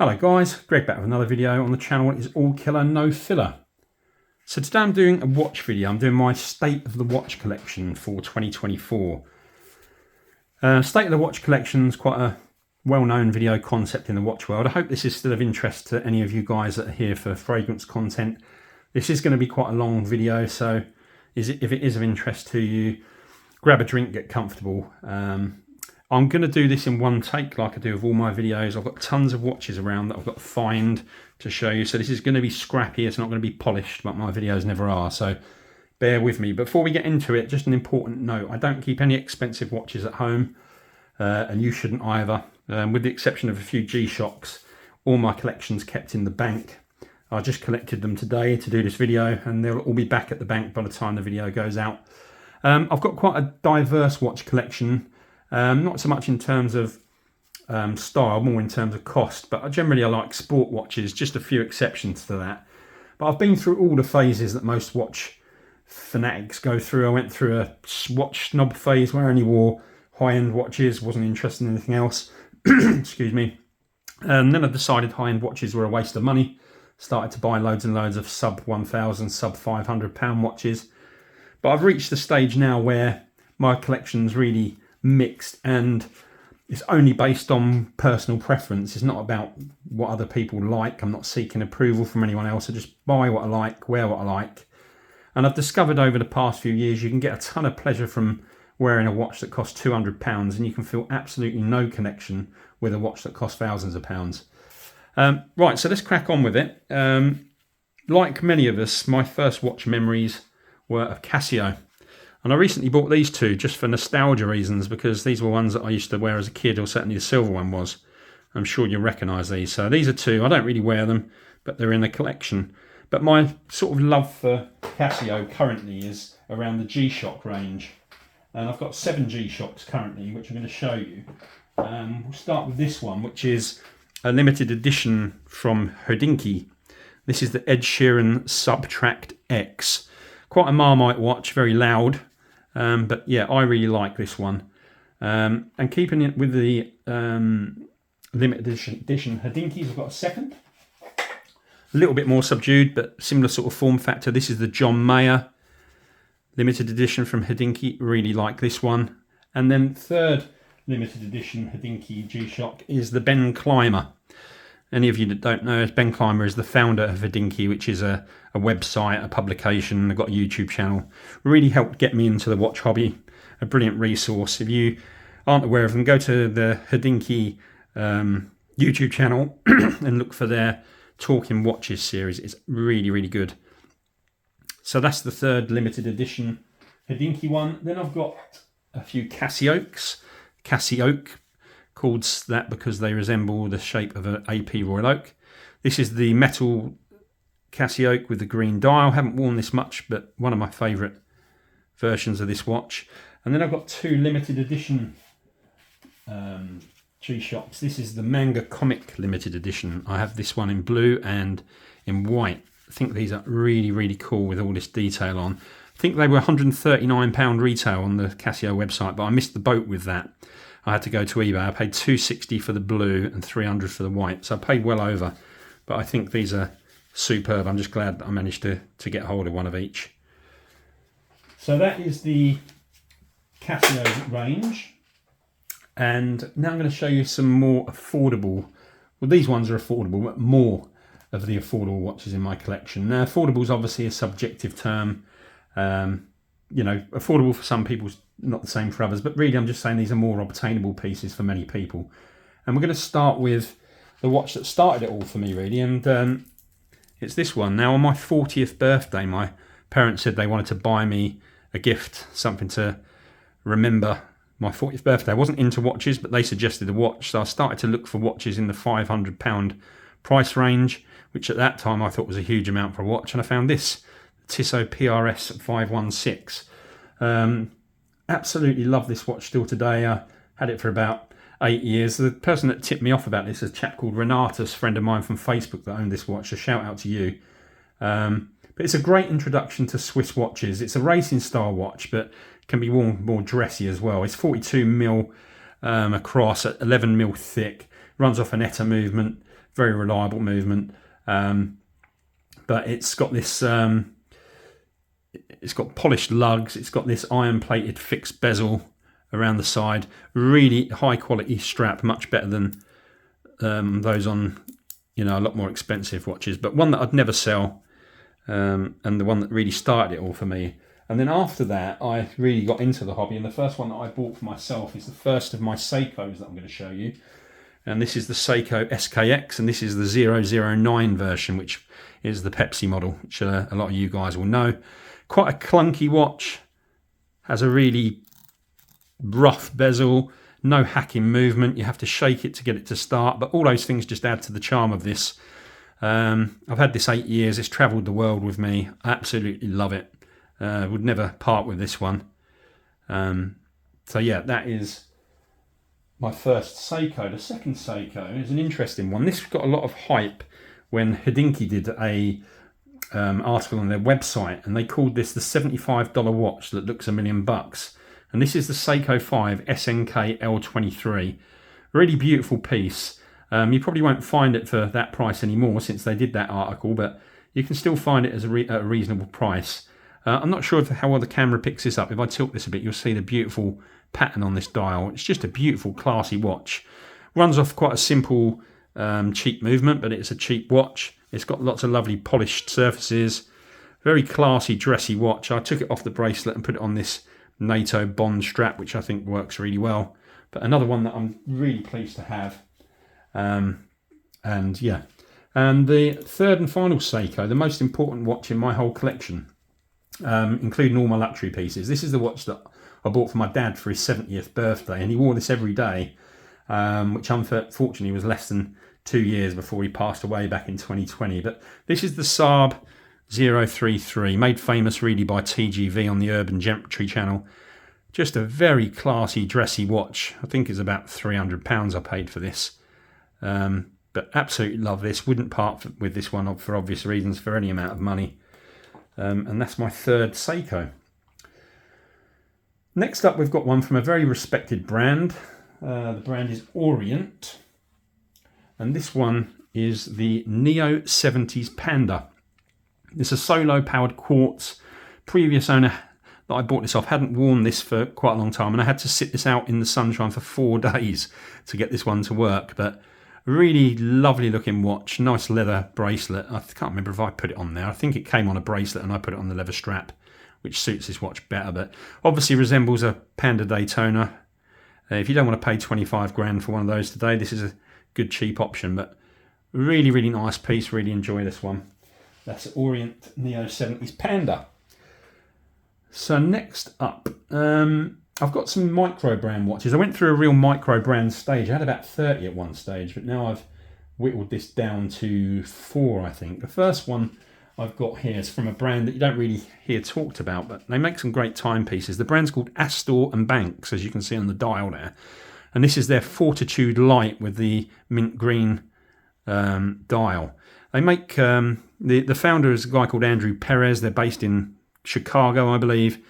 Hello guys, Greg back with another video on the channel. It is all killer, no filler. So today I'm doing a watch video. I'm doing my state of the watch collection for 2024. State of the watch collection is quite a well-known video concept in the watch world. I hope this is still of interest to any of you guys that are here for fragrance content. This is going to be quite a long video, so if it is of interest to you, grab a drink, get comfortable. I'm going to do this in one take like I do with all my videos. I've got tons of watches around that I've got to find to show you. So this is going to be scrappy. It's not going to be polished, but my videos never are. So bear with me. Before we get into it, just an important note. I don't keep any expensive watches at home, and you shouldn't either. With the exception of a few G-Shocks, all my collection's kept in the bank. I just collected them today to do this video, and they'll all be back at the bank by the time the video goes out. I've got quite a diverse watch collection. Not so much in terms of style, more in terms of cost, but generally I like sport watches, just a few exceptions to that. But I've been through all the phases that most watch fanatics go through. I went through a watch snob phase where I only wore high-end watches, wasn't interested in anything else. Excuse me. And then I decided high-end watches were a waste of money. Started to buy loads and loads of sub 1,000, sub 500 pound watches. But I've reached the stage now where my collection's really mixed, and it's only based on personal preference. It's not about what other people like. I'm not seeking approval from anyone else. I just buy what I like, wear what I like. And I've discovered over the past few years you can get a ton of pleasure from wearing a watch that costs £200, and you can feel absolutely no connection with a watch that costs thousands of pounds. Right, so let's crack on with it. Like many of us, my first watch memories were of Casio. And I recently bought these two just for nostalgia reasons, because these were ones that I used to wear as a kid, or certainly the silver one was. I'm sure you recognise these. So these are two. I don't really wear them, but they're in the collection. But my sort of love for Casio currently is around the G-Shock range. And I've got 7 G-Shocks currently, which I'm going to show you. We'll start with this one, which is a limited edition from Hodinkee. This is the Ed Sheeran Subtract X. Quite a Marmite watch, very loud. But yeah, I really like this one. And keeping it with the limited edition Hodinkees, I've got a second. A little bit more subdued, but similar sort of form factor. This is the John Mayer limited edition from Hodinkee. Really like this one. And then third limited edition Hodinkee G-Shock is the Ben Clymer. Any of you that don't know, Ben Clymer is the founder of Hodinkee, which is a website, a publication. They've got a YouTube channel. Really helped get me into the watch hobby. A brilliant resource. If you aren't aware of them, go to the Hodinkee YouTube channel and look for their Talking Watches series. It's really, really good. So that's the third limited edition Hodinkee one. Then I've got a few Casioks. Casio, called that because they resemble the shape of an AP Royal Oak. This is the metal Casio with the green dial. Haven't worn this much, but one of my favourite versions of this watch. And then I've got 2 limited edition G-Shocks. This is the Manga Comic limited edition. I have this one in blue and in white. I think these are really, really cool with all this detail on. I think they were £139 retail on the Casio website, but I missed the boat with that. I had to go to eBay. I paid $260 for the blue and $300 for the white. So I paid well over. But I think these are superb. I'm just glad that I managed to get hold of one of each. So that is the Casio range. And now I'm going to show you some more affordable. Well, these ones are affordable, but more of the affordable watches in my collection. Now, affordable is obviously a subjective term. You know, affordable for some people is not the same for others, but really I'm just saying these are more obtainable pieces for many people. And we're going to start with the watch that started it all for me, really, and it's this one. Now, on my 40th birthday, my parents said they wanted to buy me a gift, something to remember my 40th birthday. I wasn't into watches, but they suggested a watch, so I started to look for watches in the £500 price range, which at that time I thought was a huge amount for a watch, and I found this Tissot PRS 516. Absolutely love this watch still today. I had it for about 8 years. The person that tipped me off about this is a chap called Renatus, friend of mine from Facebook that owned this watch. A shout out to you. But it's a great introduction to Swiss watches. It's a racing style watch, but can be worn more dressy as well. It's 42mm across, at 11mm thick. Runs off an ETA movement. very reliable movement. But it's got this, it's got polished lugs. It's got this iron-plated fixed bezel around the side. Really high-quality strap, much better than those on, a lot more expensive watches. But one that I'd never sell, and the one that really started it all for me. And then after that, I really got into the hobby. And the first one that I bought for myself is the first of my Seikos that I'm going to show you. And this is the Seiko SKX, and this is the 009 version, which is the Pepsi model, which a lot of you guys will know. Quite a clunky watch, has a really rough bezel, no hacking movement. You have to shake it to get it to start, but all those things just add to the charm of this. I've had this 8 years. It's travelled the world with me. I absolutely love it. Would never part with this one. So yeah, that is my first Seiko. The second Seiko is an interesting one. This got a lot of hype when Hodinkee did a article on their website, and they called this the $75 watch that looks $1 million. And this is the Seiko 5 SNK L23. Really beautiful piece. You probably won't find it for that price anymore since they did that article, but you can still find it as at a reasonable price. I'm not sure how well the camera picks this up. If I tilt this a bit, you'll see the beautiful pattern on this dial. It's just a beautiful, classy watch. Runs off quite a simple, cheap movement, but it's a cheap watch. It's got lots of lovely polished surfaces. Very classy, dressy watch. I took it off the bracelet and put it on this NATO Bond strap, which I think works really well. But another one that I'm really pleased to have. And yeah. And the third and final Seiko, the most important watch in my whole collection, including all my luxury pieces. This is the watch that I bought for my dad for his 70th birthday, and he wore this every day, which unfortunately was less than 2 years before he passed away back in 2020. But this is the Saab 033, made famous really by TGV on the Urban Gentry channel. Just a very classy, dressy watch. I think it's about £300 I paid for this. But absolutely love this. Wouldn't part with this one for obvious reasons for any amount of money. And that's my third Seiko. Next up, we've got one from a very respected brand. The brand is Orient. And this one is the Neo 70s Panda. It's a solo-powered quartz. Previous owner that I bought this off hadn't worn this for quite a long time, and I had to sit this out in the sunshine for 4 days to get this one to work. But really lovely looking watch, nice leather bracelet. I can't remember if I put it on there. I think it came on a bracelet and I put it on the leather strap, which suits this watch better, but obviously resembles a Panda Daytona. If you don't want to pay 25 grand for one of those today, this is a good cheap option, but really, really nice piece. Really enjoy this one. That's Orient Neo 70s Panda. So next up, I've got some micro brand watches. I went through a real micro brand stage. I had about 30 at one stage, but now I've whittled this down to 4, I think. The first one I've got here is from a brand that you don't really hear talked about, but they make some great timepieces. The brand's called Astor and Banks, as you can see on the dial there. And this is their Fortitude Light with the mint green dial. They make, the founder is a guy called Andrew Perez. They're based in Chicago, I believe.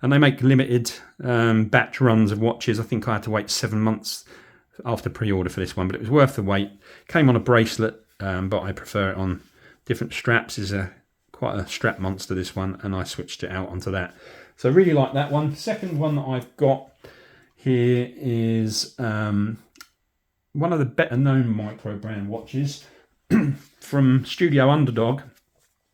And they make limited batch runs of watches. I think I had to wait 7 months after pre-order for this one, but it was worth the wait. Came on a bracelet, but I prefer it on different straps. Is quite a strap monster, this one, and I switched it out onto that. So I really like that one. Second one that I've got here is one of the better known micro brand watches from Studio Underdog.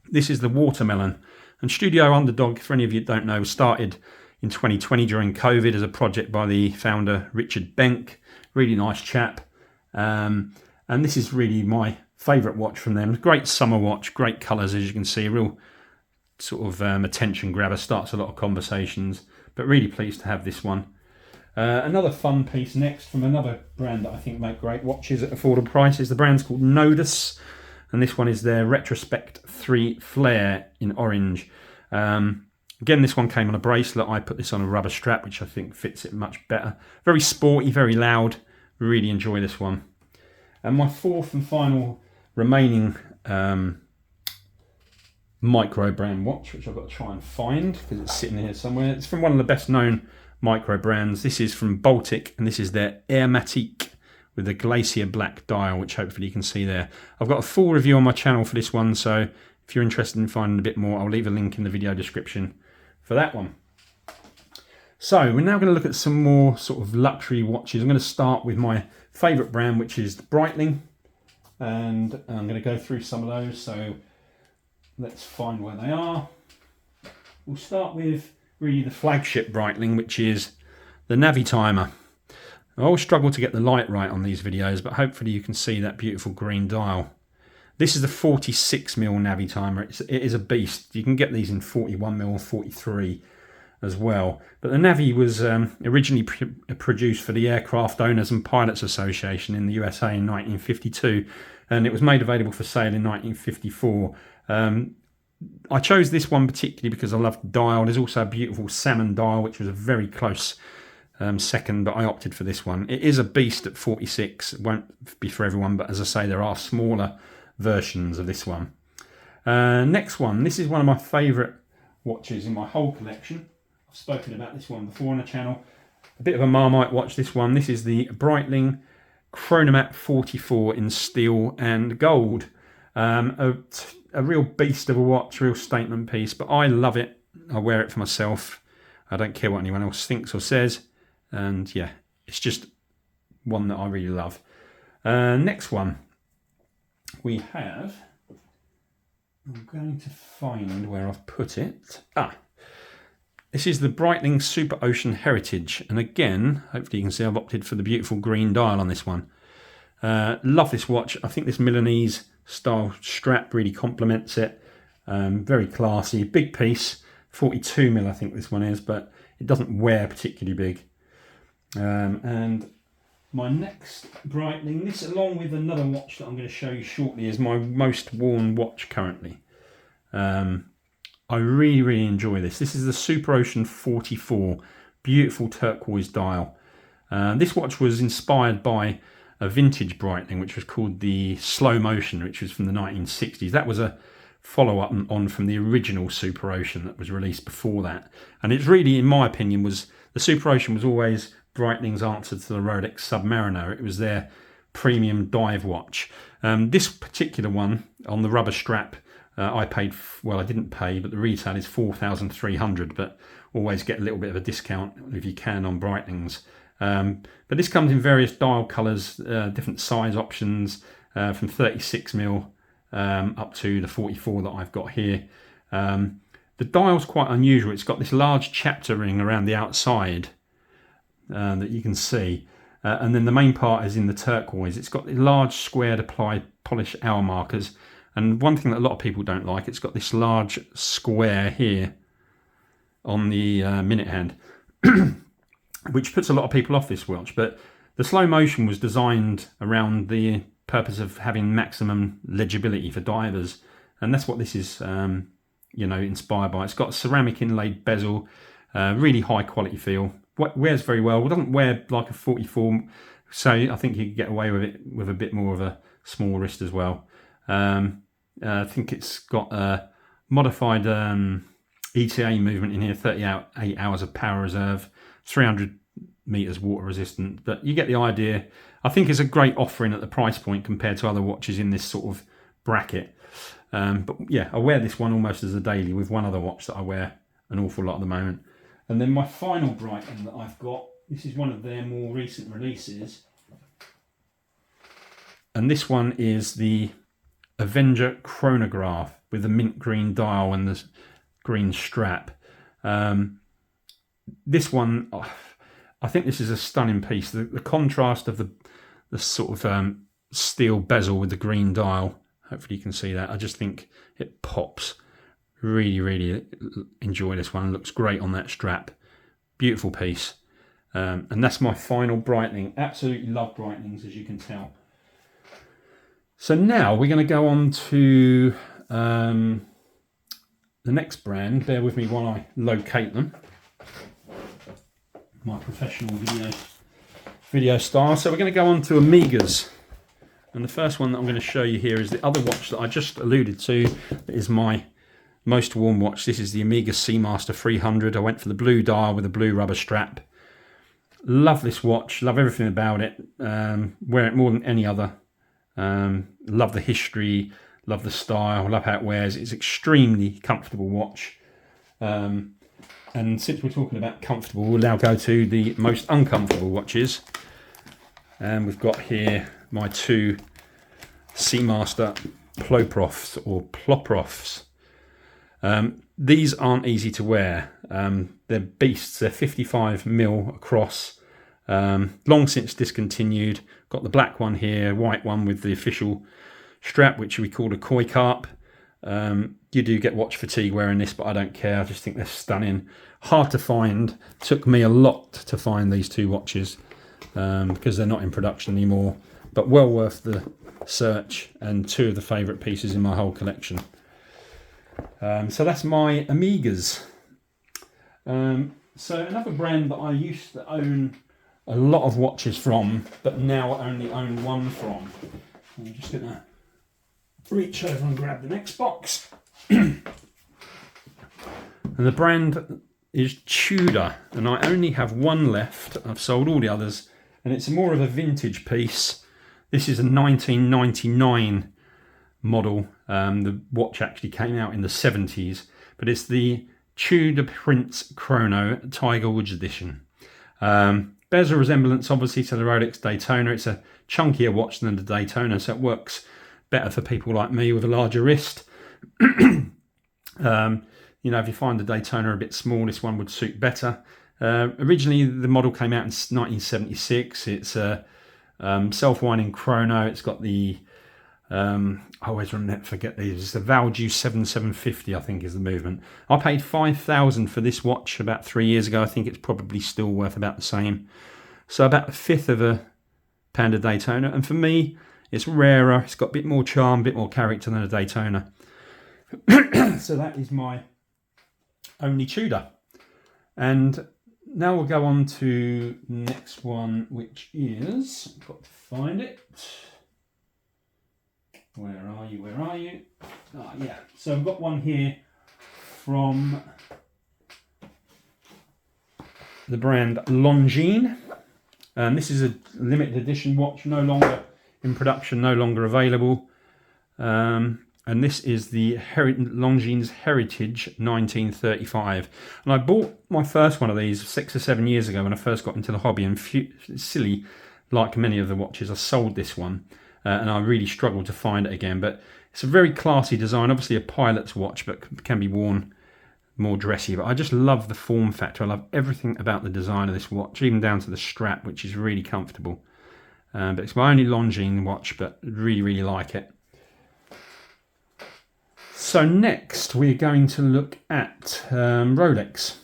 This is the Watermelon. And Studio Underdog, for any of you that don't know, started in 2020 during COVID as a project by the founder Richard Benck. Really nice chap. And this is really my favourite watch from them. Great summer watch, great colours, as you can see. A real sort of attention grabber, starts a lot of conversations. But really pleased to have this one. Another fun piece next from another brand that I think make great watches at affordable prices. The brand's called Nodus. And this one is their Retrospect 3 Flare in orange. Again, this one came on a bracelet. I put this on a rubber strap, which I think fits it much better. Very sporty, very loud. Really enjoy this one. And my fourth and final remaining micro brand watch, which I've got to try and find because it's sitting here somewhere. It's from one of the best known micro brands. This is from Baltic, and this is their Airmatique with a glacier black dial, which hopefully you can see there. I've got a full review on my channel for this one, so if you're interested in finding a bit more, I'll leave a link in the video description for that one. So we're now going to look at some more sort of luxury watches. I'm going to start with my favourite brand, which is Breitling, and I'm going to go through some of those. So let's find where they are. We'll start with really the flagship Breitling, which is the Navitimer. I always struggle to get the light right on these videos, but hopefully you can see that beautiful green dial. This is the 46mm Navitimer. It is a beast. You can get these in 41mm, 43 as well. But the Navi was originally produced for the Aircraft Owners and Pilots Association in the USA in 1952, and it was made available for sale in 1954. I chose this one particularly because I love the dial. There's also a beautiful salmon dial, which was a very close second, but I opted for this one. It is a beast at 46. It won't be for everyone, but as I say, there are smaller versions of this one. Next one. This is one of my favourite watches in my whole collection. I've spoken about this one before on the channel. A bit of a Marmite watch, this one. This is the Breitling Chronomat 44 in steel and gold. A real beast of a watch, real statement piece, but I love it. I wear it for myself. I don't care what anyone else thinks or says. And yeah, it's just one that I really love. Next one we have, I'm going to find where I've put it. This is the Breitling Super Ocean Heritage. And again, hopefully you can see I've opted for the beautiful green dial on this one. Love this watch. I think this Milanese style strap really complements it. Very classy, big piece, 42mm I think this one is, but it doesn't wear particularly big. And my next Breitling, this along with another watch that I'm going to show you shortly, is my most worn watch currently. I really enjoy this. This is the Super Ocean 44, beautiful turquoise dial. This watch was inspired by a vintage Breitling, which was called the Slow Motion, which was from the 1960s. That was a follow-up on from the original Super Ocean that was released before that. And it's really, in my opinion, was the Super Ocean was always Breitling's answer to the Rolex Submariner. It was their premium dive watch. This particular one on the rubber strap, I paid, well, I didn't pay, but the retail is $4,300, but always get a little bit of a discount if you can on Breitling's. But this comes in various dial colours, different size options, from 36mm up to the 44 that I've got here. The dial's quite unusual. It's got this large chapter ring around the outside that you can see, and then the main part is in the turquoise. It's got the large squared applied polished hour markers, and one thing that a lot of people don't like, it's got this large square here on the minute hand, which puts a lot of people off this watch. But the Slow Motion was designed around the purpose of having maximum legibility for divers, and that's what this is inspired by. It's got a ceramic inlaid bezel, really high quality feel, wears very well. It doesn't wear like a 44, so I think you could get away with it with a bit more of a small wrist as well. I think it's got a modified ETA movement in here, 38 hours of power reserve, 300 meters water resistant, but you get the idea. I think it's a great offering at the price point compared to other watches in this sort of bracket. But yeah, I wear this one almost as a daily, with one other watch that I wear an awful lot at the moment. And then my final Breitling that I've got, this is one of their more recent releases, and this one is the Avenger chronograph with the mint green dial and the green strap. This one, I think this is a stunning piece. The contrast of the sort of steel bezel with the green dial, hopefully you can see that. I just think it pops. Really enjoy this one. It looks great on that strap. Beautiful piece. And that's my final Breitling. Absolutely love Breitlings, as you can tell. So now we're going to go on to the next brand. Bear with me while I locate them. My professional video style. So we're going to go on to Omegas. And the first one that I'm going to show you here is the other watch that I just alluded to. That is my most worn watch. This is the Omega Seamaster 300. I went for the blue dial with a blue rubber strap. Love this watch, love everything about it, wear it more than any other. Love the history, love the style, love how it wears. It's an extremely comfortable watch. And since we're talking about comfortable, we'll now go to the most uncomfortable watches. And we've got here my two Seamaster Ploprofs or Ploprofs. These aren't easy to wear. They're beasts. They're 55mm across. Long since discontinued. Got the black one here, white one with the official strap, which we call a koi carp. You do get watch fatigue wearing this, but I don't care. I just think they're stunning. Hard to find. Took me a lot to find these two watches because they're not in production anymore. But well worth the search, and two of the favourite pieces in my whole collection. So that's my Omegas. So another brand that I used to own a lot of watches from, but now I only own one from. I'm just going to reach over and grab the next box. And the brand is Tudor, and I only have one left. I've sold all the others, and it's more of a vintage piece. This is a 1999 model. The watch actually came out in the 70s, but it's the Tudor Prince Chrono Tiger Woods edition. Bears a resemblance obviously to the Rolex Daytona. It's a chunkier watch than the Daytona, so it works better for people like me with a larger wrist. You know, if you find the Daytona a bit small, this one would suit better. Originally, the model came out in 1976. It's a self-winding chrono. It's got the I always forget these. It's the Valju 7750, I think, is the movement. I paid $5,000 for this watch about 3 years ago. I think it's probably still worth about the same. So about a fifth of a pound of Daytona. And for me, it's rarer. It's got a bit more charm, a bit more character than a Daytona. So that is my only Tudor. And now we'll go on to the next one, which is, I've got to find it. Where are you? Where are you? Ah, yeah. So I've got one here from the brand Longines. This is a limited edition watch, no longer in production, no longer available. And this is the Longines Heritage 1935. And I bought my first one of these 6 or 7 years ago when I first got into the hobby. And silly, like many of the watches, I sold this one. And I really struggled to find it again. But it's a very classy design. Obviously a pilot's watch, but can be worn more dressy. But I just love the form factor. I love everything about the design of this watch, even down to the strap, which is really comfortable. But it's my only Longines watch, but really, really like it. So next we're going to look at Rolex.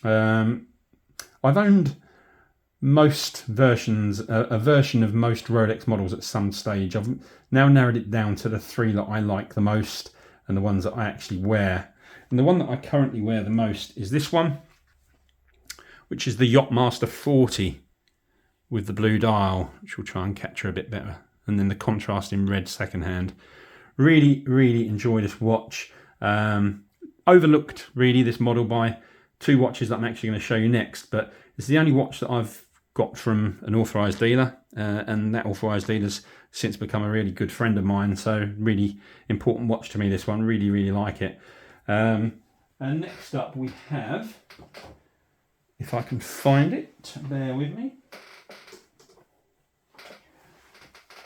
I've owned most versions, a version of most Rolex models at some stage. I've now narrowed it down to the three that I like the most and the ones that I actually wear. And the one that I currently wear the most is this one, which is the Yachtmaster 40 with the blue dial, which will try and capture a bit better. And then the contrast in red secondhand. Really, really enjoy this watch. Overlooked, really, this model by two watches that I'm actually going to show you next. But it's the only watch that I've got from an authorised dealer. And that authorised dealer's since become a really good friend of mine. So really important watch to me, this one. Really, really like it. And next up we have, if I can find it, bear with me.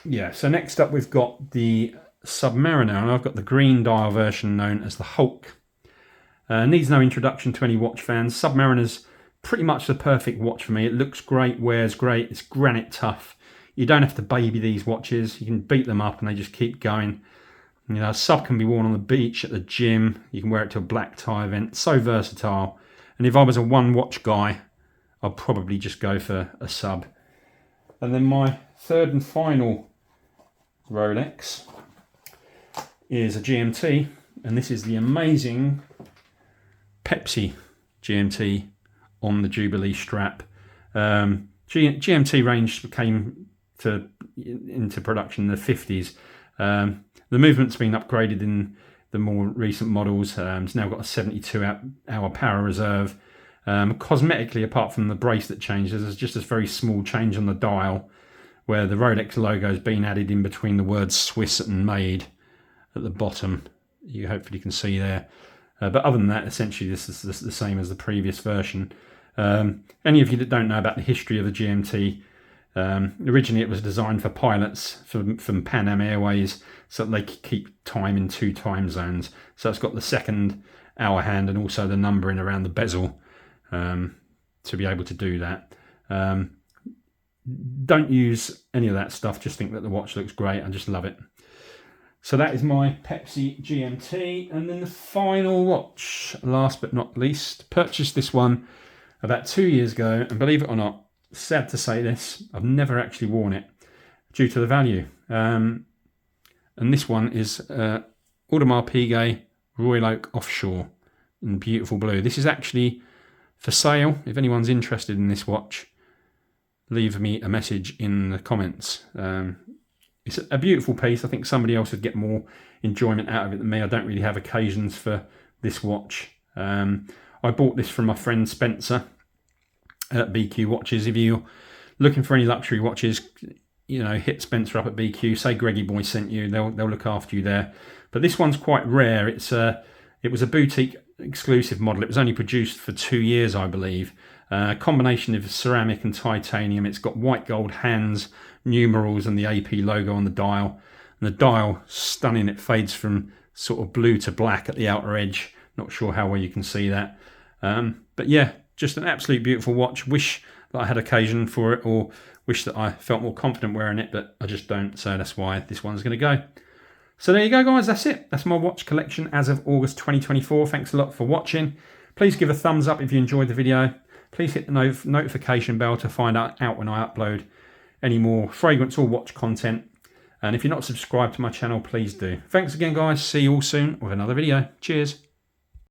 Yeah, so next up we've got the Submariner, and I've got the green dial version known as the Hulk. Needs no introduction to any watch fans. Submariner's pretty much the perfect watch for me. It looks great, wears great, it's granite tough. You don't have to baby these watches. You can beat them up and they just keep going. You know, a sub can be worn on the beach, at the gym. You can wear it to a black tie event. So versatile. And if I was a one watch guy, I'd probably just go for a sub. And then my third and final Rolex is a GMT, and this is the amazing Pepsi GMT on the Jubilee strap. GMT range came into production in the 50s. The movement's been upgraded in the more recent models. It's now got a 72-hour power reserve. Cosmetically, apart from the bracelet changes, there's just this very small change on the dial where the Rolex logo has been added in between the words Swiss and made at the bottom. You hopefully can see there. But other than that, essentially this is the same as the previous version. Any of you that don't know about the history of the GMT, originally it was designed for pilots from Pan Am Airways so that they could keep time in 2 time zones. So it's got the second hour hand and also the numbering around the bezel to be able to do that. Don't use any of that stuff, just think that the watch looks great. I just love it. So that is my Pepsi GMT. And then the final watch, last but not least, purchased this one about 2 years ago, and believe it or not, sad to say this, I've never actually worn it due to the value. And this one is Audemars Piguet Royal Oak Offshore in beautiful blue. This is actually for sale. If anyone's interested in this watch, leave me a message in the comments. It's a beautiful piece. I think somebody else would get more enjoyment out of it than me. I don't really have occasions for this watch. I bought this from my friend Spencer at BQ Watches. If you're looking for any luxury watches, hit Spencer up at BQ. Say Greggy Boy sent you. They'll look after you there. But this one's quite rare. It was a boutique exclusive model. It was only produced for 2 years, I believe. Combination of ceramic and titanium. It's got white gold hands, numerals, and the AP logo on the dial. And the dial, stunning. It fades from sort of blue to black at the outer edge. Not sure how well you can see that. But yeah, just an absolute beautiful watch. Wish that I had occasion for it, or wish that I felt more confident wearing it, but I just don't. So that's why this one's going to go. So there you go, guys. That's it. That's my watch collection as of August 2024. Thanks a lot for watching. Please give a thumbs up if you enjoyed the video. Please hit the notification bell to find out when I upload any more fragrance or watch content. And if you're not subscribed to my channel, please do. Thanks again, guys. See you all soon with another video. Cheers.